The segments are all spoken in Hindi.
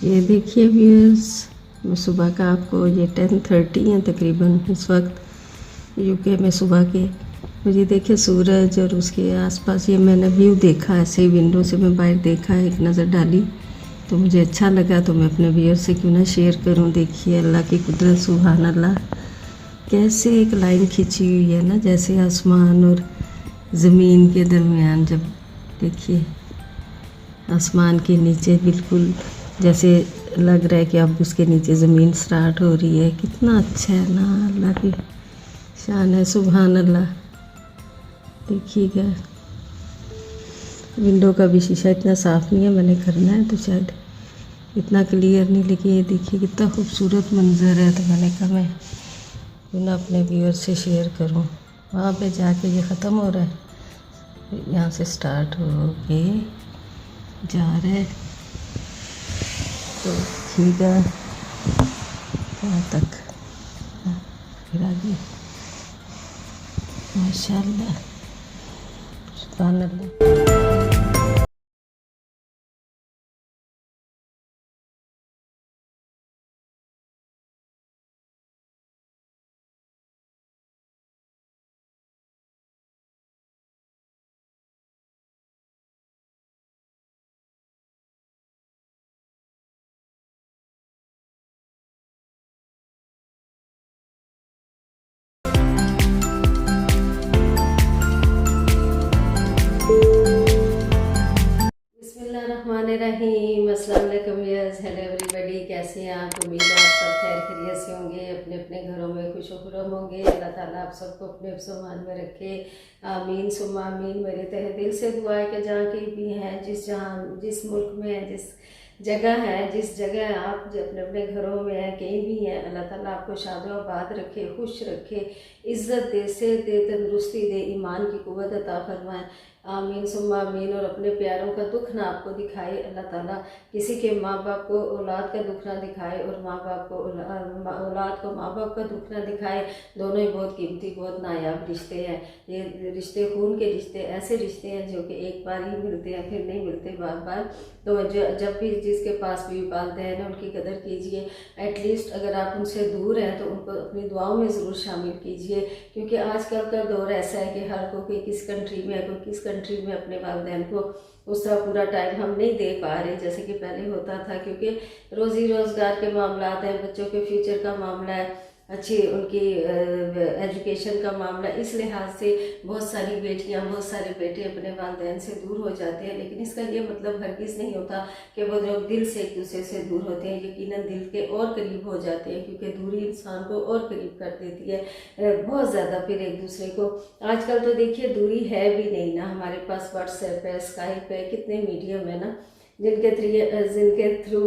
ये देखिए व्यूअर्स, मैं सुबह का आपको ये 10:30 है तकरीबन इस वक्त यूके में सुबह के। मुझे देखिए सूरज और उसके आसपास ये मैंने व्यू देखा, ऐसे ही विंडो से मैं बाहर देखा, एक नज़र डाली तो मुझे अच्छा लगा, तो मैं अपने व्यूअर्स से क्यों ना शेयर करूं। देखिए अल्लाह की कुदरत, सुभान अल्लाह, कैसे एक लाइन खींची हुई है ना, जैसे आसमान और ज़मीन के दरमियान। जब देखिए आसमान के नीचे बिल्कुल जैसे लग रहा है कि अब उसके नीचे ज़मीन स्टार्ट हो रही है। कितना अच्छा है ना, अल्लाह की शान है, सुभान अल्लाह। देखिएगा विंडो का भी शीशा इतना साफ़ नहीं है, मैंने करना है तो शायद इतना क्लियर नहीं, लेकिन ये देखिए कितना खूबसूरत मंज़र है। तो मैंने कहा मैं क्यों ना अपने व्यूअर से शेयर करूं। वहाँ पे जाके ये ख़त्म हो रहा है, यहाँ से स्टार्ट हो के जा रहा है, तो देखिएगा कहाँ तक, फिर आगे माशाल्लाह, सुभान अल्लाह। बिस्मिल्लाहिर्रहमानिर्रहीम, अस्सलाम वालेकुम व्यूअर्स, हेलो एवरीबॉडी, कैसे हैं आप? उम्मीद है आप सब खैर खैरियत से होंगे, अपने अपने घरों में खुश खुरम होंगे। अल्लाह ताला आप सबको अपने मान में रखे, आमीन सुम्मा आमीन। मेरे तहे दिल से दुआ है कि जहाँ की भी हैं, जिस मुल्क में हैं, जिस जगह है, जिस जगह आप अपने अपने घरों में हैं, कहीं भी हैं, अल्लाह ताला आपको शाद आबाद रखे, खुश रखे, इज़्ज़त दे, सेहत दे, तंदुरुस्ती दे, ईमान की कुव्वत अता फरमाए, आमीन सुम्मा आमीन। और अपने प्यारों का दुख ना आपको दिखाए अल्लाह ताला, किसी के माँ बाप को औलाद का दुख ना दिखाए और माँ बाप को औलाद को माँ बाप का दुख ना दिखाए। दोनों ही बहुत कीमती, बहुत नायाब रिश्ते हैं। ये रिश्ते खून के रिश्ते, ऐसे रिश्ते हैं जो कि एक बार ही मिलते हैं, फिर नहीं मिलते बार बार। तो जब भी जिसके पास भी पालते हैं ना, उनकी कदर कीजिए। एटलीस्ट अगर आप उनसे दूर हैं तो उनको अपनी दुआओं में ज़रूर शामिल कीजिए, क्योंकि आजकल का दौर ऐसा है कि हर कोई किस कंट्री में है, कोई किस कंट्री में अपने वालिदैन को उस तरह पूरा टाइम हम नहीं दे पा रहे जैसे कि पहले होता था, क्योंकि रोज़ी रोज़गार के मामला हैं, बच्चों के फ्यूचर का मामला है, अच्छी उनकी एजुकेशन का मामला, इस लिहाज से बहुत सारी बेटियां, बहुत सारे बेटे अपने वालिदैन से दूर हो जाते हैं। लेकिन इसका ये मतलब हरगिज़ नहीं होता कि वो लोग दिल से एक दूसरे से दूर होते हैं। यकीनन दिल के और करीब हो जाते हैं, क्योंकि दूरी इंसान को और करीब कर देती है बहुत ज़्यादा। फिर एक दूसरे को आजकल तो देखिए दूरी है भी नहीं ना, हमारे पास व्हाट्सएप है, स्काइप है, कितने मीडियम है ना, जिनके थ्रू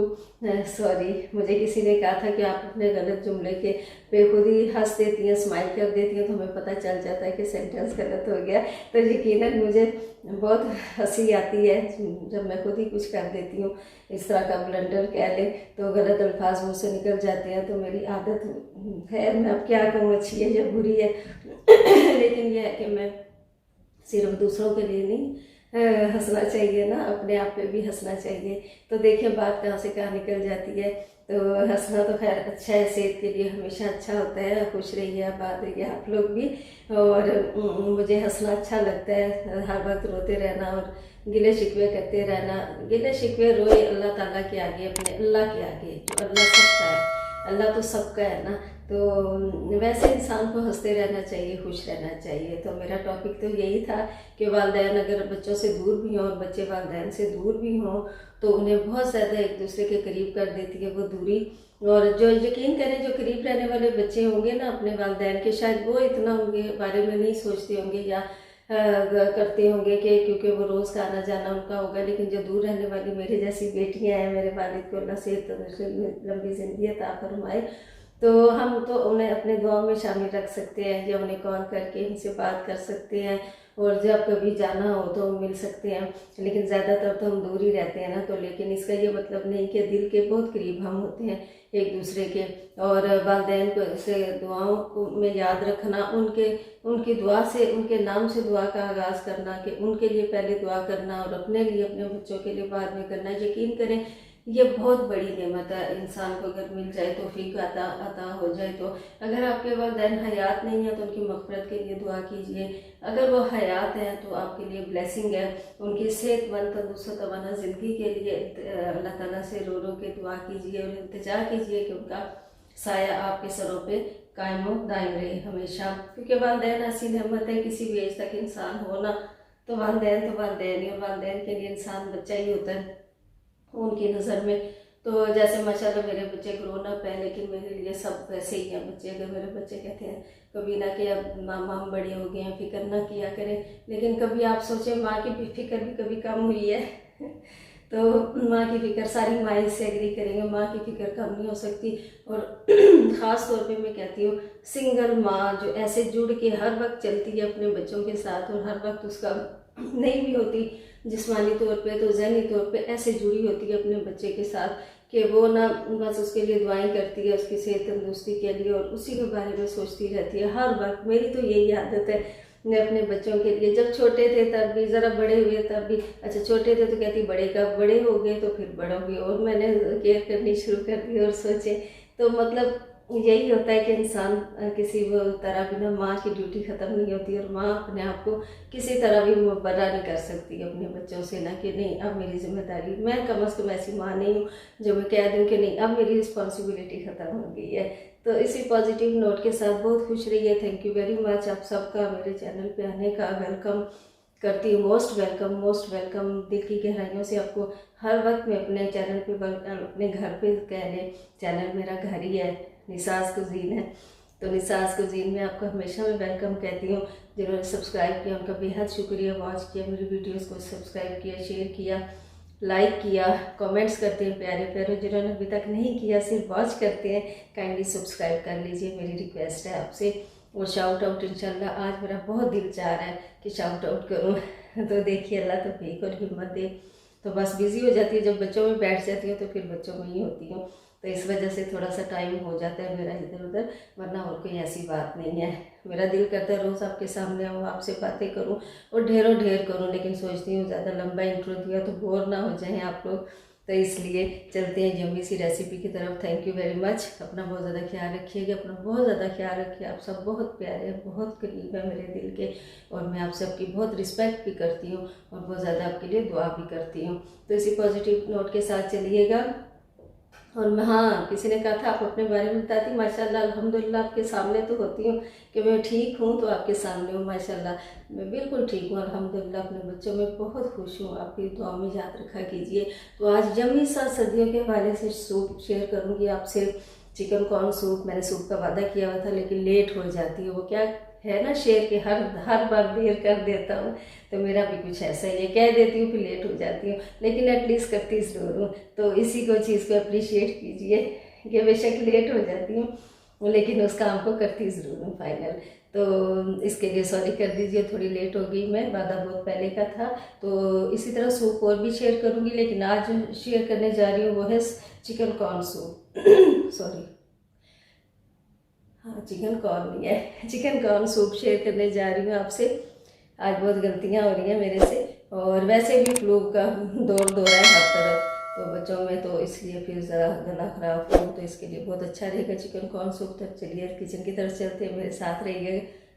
सॉरी, मुझे किसी ने कहा था कि आप अपने गलत जुमले के पे खुद ही हंस देती हैं, स्माइल कर देती हैं, तो हमें पता चल जाता है कि सेंटेंस गलत हो गया। तो यकीनन मुझे बहुत हंसी आती है जब मैं खुद ही कुछ कर देती हूँ, इस तरह का ब्लंडर कह ले तो गलत अल्फाज मुझसे निकल जाते हैं। तो मेरी आदत है, मैं अब क्या कहूँ, अच्छी है या बुरी है लेकिन यह है कि मैं सिर्फ दूसरों के लिए नहीं हंसना चाहिए ना, अपने आप पे भी हंसना चाहिए। तो देखिए बात कहाँ से कहाँ निकल जाती है। तो हंसना तो खैर अच्छा है, सेहत के लिए हमेशा अच्छा होता है। खुश रहिए, आबाद रहिए आप लोग भी। और मुझे हंसना अच्छा लगता है, हर वक्त रोते रहना और गिले शिकवे करते रहना। गिले शिकवे रोए अल्लाह ताला के आगे, अपने अल्लाह के आगे, जो अल्लाह सबका है, अल्लाह तो सबका है ना। तो वैसे इंसान को हंसते रहना चाहिए, खुश रहना चाहिए। तो मेरा टॉपिक तो यही था कि वालिदैन अगर बच्चों से दूर भी हों और बच्चे वालिदैन से दूर भी हों तो उन्हें बहुत ज़्यादा एक दूसरे के करीब कर देती है वो दूरी। और जो यकीन करें, जो करीब रहने वाले बच्चे होंगे ना अपने वालिदैन के, शायद वो इतना उनके बारे में नहीं सोचते होंगे या करते होंगे कि क्योंकि वो रोज़ का आना जाना उनका होगा। लेकिन जो दूर रहने वाली मेरे जैसी बेटियां हैं, मेरे वालिद को अल्लाह सेहत लंबी ज़िंदगी अता फरमाए, तो हम तो उन्हें अपने दुआओं में शामिल रख सकते हैं, या उन्हें कॉल करके उनसे बात कर सकते हैं, और जब कभी जाना हो तो मिल सकते हैं। लेकिन ज़्यादातर तो हम दूर ही रहते हैं ना। तो लेकिन इसका ये मतलब नहीं कि दिल के बहुत करीब हम होते हैं एक दूसरे के। और वालिदैन को से दुआओं को में याद रखना, उनकी दुआ से, उनके नाम से दुआ का आगाज़ करना, कि उनके लिए पहले दुआ करना और अपने लिए, अपने बच्चों के लिए बाद में करना। यकीन करें ये बहुत बड़ी नेमत है। इंसान को अगर मिल जाए, तौफीक अता हो जाए, तो अगर आपके वालिदैन हयात नहीं है तो उनकी मग़फ़िरत के लिए दुआ कीजिए। अगर वो हयात हैं तो आपके लिए ब्लेसिंग है। उनकी सेहतमंद तंदुरुस्त तवाना ज़िंदगी के लिए अल्लाह ताला से रो रो के दुआ कीजिए और इंतज़ार कीजिए कि उनका साया आपके सरों पे कायम व दायम रहे हमेशा। क्योंकि वालिदैन ऐसी नेमत है, किसी भी एज तक इंसान हो ना, तो वालिदैन ही, और वालिदैन के लिए इंसान बच्चा ही होता है उनकी नज़र में। तो जैसे माशाल्लाह मेरे बच्चे ग्रोन अप हैं, लेकिन मेरे लिए सब वैसे ही हैं बच्चे। अगर मेरे बच्चे कहते हैं कभी ना कि अब मामा हम बड़े हो गए हैं, फिक्र ना किया करें, लेकिन कभी आप सोचें माँ की फिक्र भी कभी कम हुई है तो माँ की फ़िक्र, सारी माँ से एग्री करेंगे, माँ की फ़िक्र कम नहीं हो सकती। और ख़ास तौर पे मैं कहती हूँ सिंगल माँ जो ऐसे जुड़ के हर वक्त चलती है अपने बच्चों के साथ, और हर वक्त उसका नहीं भी होती जिस्मानी तौर पे तो ज़हनी तौर पे ऐसे जुड़ी होती है अपने बच्चे के साथ कि वो ना बस उसके लिए दुआएं करती है, उसकी सेहत तंदुरुस्ती के लिए, और उसी के बारे में सोचती रहती है हर वक्त। मेरी तो यही आदत है, मैं अपने बच्चों के लिए, जब छोटे थे तब भी, ज़रा बड़े हुए तब भी। अच्छा छोटे थे तो कहती बड़े कब बड़े हो गए, तो फिर बड़े हो गए और मैंने केयर करनी शुरू कर दी। और सोचे तो मतलब यही होता है कि इंसान किसी वो तरह भी ना, माँ की ड्यूटी ख़त्म नहीं होती, और माँ अपने आप को किसी तरह भी बर्रा नहीं कर सकती अपने बच्चों से ना, कि नहीं अब मेरी जिम्मेदारी, मैं कम अज़ कम ऐसी माँ नहीं हूँ जो मैं कह दूँ कि नहीं अब मेरी रिस्पॉन्सिबिलिटी ख़त्म हो गई है। तो इसी पॉजिटिव नोट के साथ बहुत खुश रहिए। थैंक यू वेरी मच आप सबका मेरे चैनल पे आने का, वेलकम करती हूँ, मोस्ट वेलकम दिल की गहराइयों से आपको। हर वक्त मैं अपने चैनल पे, अपने घर पे कह लें, चैनल मेरा घर ही है, निसाज कुजीन है, तो निसाज कुजीन में आपको हमेशा मैं वेलकम कहती हूँ। जिन्होंने सब्सक्राइब किया उनका बेहद शुक्रिया, वॉच किया मेरी वीडियोस को, सब्सक्राइब किया, शेयर किया, लाइक किया, कमेंट्स करते हैं प्यारे प्यारे। जिन्होंने अभी तक नहीं किया, सिर्फ वॉच करते हैं, काइंडली सब्सक्राइब कर लीजिए, मेरी रिक्वेस्ट है आपसे। और शाउट आउट इंशाल्लाह आज मेरा बहुत दिल चाह रहा है कि शाउट आउट करूँ तो देखिए अल्लाह तौफीक और हिम्मत दे। तो बस बिज़ी हो जाती है, जब बच्चों में बैठ जाती हूँ तो फिर बच्चों में ही होती हूँ, तो इस वजह से थोड़ा सा टाइम हो जाता है मेरा इधर उधर, वरना और कोई ऐसी बात नहीं है। मेरा दिल करता है रोज़ आपके सामने आऊँ, आपसे बातें करूँ और ढेरों ढेर करूँ, लेकिन सोचती हूँ ज़्यादा लंबा इंट्रो दिया तो बोर ना हो जाएं आप लोग, तो इसलिए चलते हैं यम्मी सी रेसिपी की तरफ। Thank you very much. अपना बहुत ज़्यादा ख्याल रखिएगा, अपना बहुत ज़्यादा ख्याल रखिए। आप सब बहुत प्यारे हैं, बहुत करीब है मेरे दिल के, और मैं आप सबकी बहुत रिस्पेक्ट भी करती हूँ और बहुत ज़्यादा आपके लिए दुआ भी करती हूँ। तो इसी पॉजिटिव नोट के साथ चलिएगा। और मैं, हाँ किसी ने कहा था आप अपने बारे में बताती, माशाल्लाह अल्हम्दुलिल्लाह आपके सामने तो होती हूँ कि मैं ठीक हूँ, तो आपके सामने हूँ माशाल्लाह, मैं बिल्कुल ठीक हूँ अल्हम्दुलिल्लाह। अपने बच्चों में बहुत खुश हूँ, आपकी दुआ में याद रखा कीजिए। तो आज यम्मी सा सर्दियों के हवाले से सूप शेयर करूँगी आपसे, चिकन कॉर्न सूप। मैंने सूप का वादा किया हुआ था लेकिन लेट हो जाती है, वो क्या है ना शेर के हर बार देर कर देता हूँ, तो मेरा भी कुछ ऐसा ही है, कह देती हूँ फिर लेट हो जाती हूँ, लेकिन एटलीस्ट करती ज़रूर हूँ। तो इसी को चीज़ को अप्रिशिएट कीजिए कि बेशक लेट हो जाती हूँ लेकिन उस काम को करती ज़रूर हूँ फाइनल। तो इसके लिए सॉरी कर दीजिए, थोड़ी लेट हो गई, मैं वादा बहुत पहले का था। तो इसी तरह सूप और भी शेयर करूँगी, लेकिन आज शेयर करने जा रही हूँ वो है चिकन कॉर्न सूप सॉरी, हाँ चिकन कॉर्न नहीं है, चिकन कॉर्न सूप शेयर करने जा रही हूँ आपसे। आज बहुत गलतियाँ हो रही हैं मेरे से, और वैसे भी फ्लू का दौर है हर तरफ, तो बच्चों में, तो इसलिए फिर ज़रा गला ख़राब हो, तो इसके लिए बहुत अच्छा रहेगा चिकन कॉर्न सूप। तक चलिए किचन की तरफ चलते हैं, मेरे साथ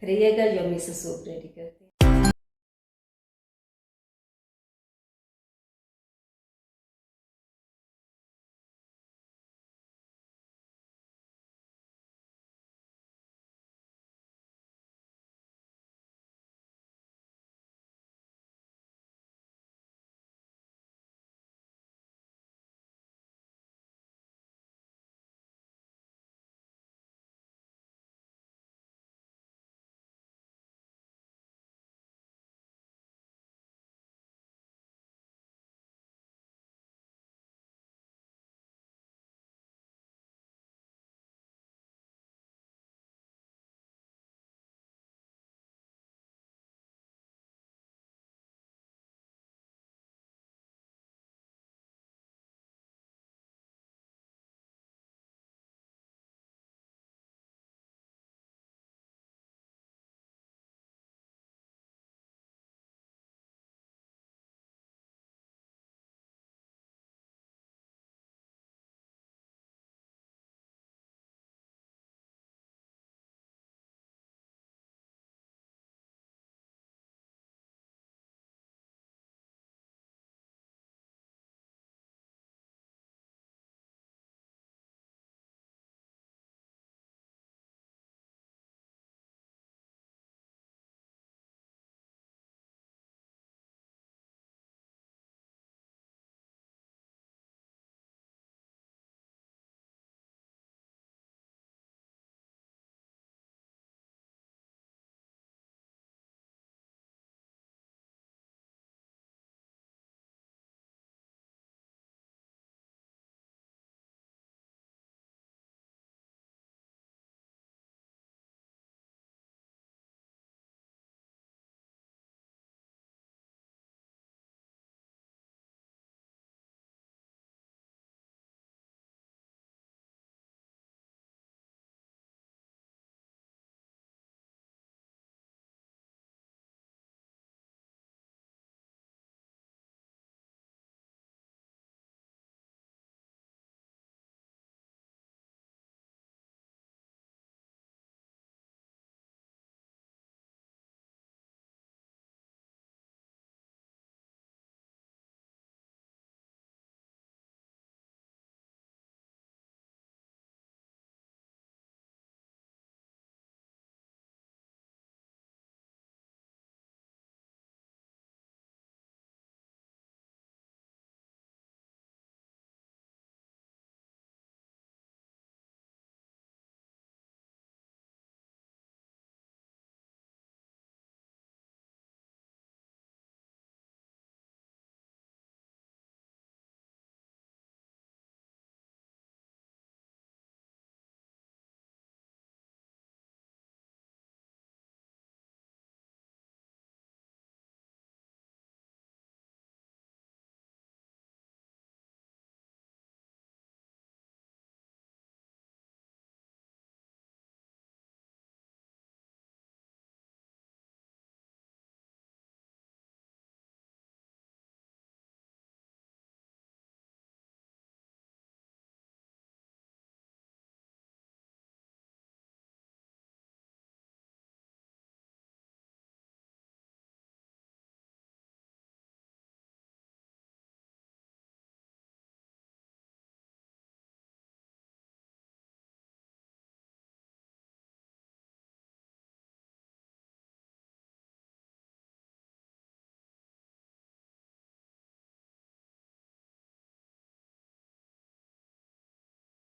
रहिएगा, यम्मी से सूप रेडी करते हैं।